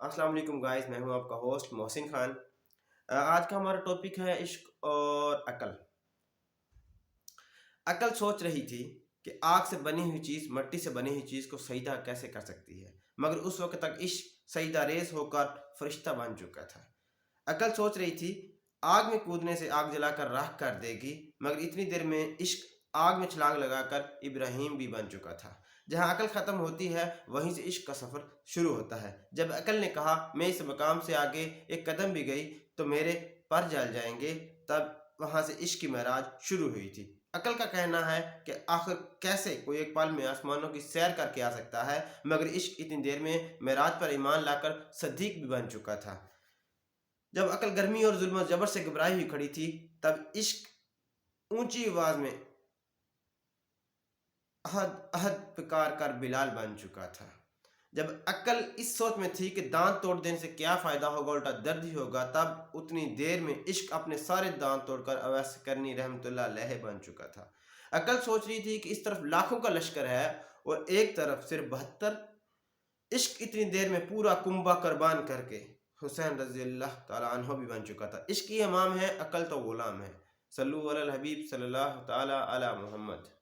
السلام علیکم گائز، میں ہوں آپ کا ہوسٹ محسن خان۔ آج کا ہمارا ٹاپک ہے عشق اور عقل۔ عقل سوچ رہی تھی کہ آگ سے بنی ہوئی چیز مٹی سے بنی ہوئی چیز کو سجدہ کیسے کر سکتی ہے، مگر اس وقت تک عشق سجدہ ریز ہو کر فرشتہ بن چکا تھا۔ عقل سوچ رہی تھی آگ میں کودنے سے آگ جلا کر راکھ کر دے گی، مگر اتنی دیر میں عشق آگ میں چھلانگ لگا کر ابراہیم بھی بن چکا تھا۔ جہاں عقل ختم ہوتی ہے وہیں سے عشق کا سفر شروع ہوتا ہے۔ جب عقل نے کہا میں اس مقام سے آگے ایک قدم بھی گئی تو میرے پر جل جائیں گے، تب وہاں سے عشق کی معراج شروع ہوئی تھی۔ عقل کا کہنا ہے کہ آخر کیسے کوئی ایک پل میں آسمانوں کی سیر کر کے آ سکتا ہے، مگر عشق اتنی دیر میں معراج پر ایمان لا کر صدیق بھی بن چکا تھا۔ جب عقل گرمی اور ظلم و جبر سے گھبرائی ہوئی کھڑی تھی، تب عشق اونچی آواز میں احد احد پکار کر بلال بن چکا تھا۔ جب عقل اس سوچ میں تھی کہ دانت توڑ دینے سے کیا فائدہ ہوگا، الٹا درد ہی ہوگا، تب اتنی دیر میں عشق اپنے سارے دانت توڑ کر اویس کرنی رحمت اللہ علیہ بن چکا تھا۔ عقل سوچ رہی تھی کہ اس طرف لاکھوں کا لشکر ہے اور ایک طرف صرف 72۔ عشق اتنی دیر میں پورا کنبہ قربان کر کے حسین رضی اللہ تعالیٰ عنہ بھی بن چکا تھا۔ عشق ہی امام ہے، عقل تو غلام ہے۔ صلو علی الحبیب صلی اللہ تعالیٰ علی محمد۔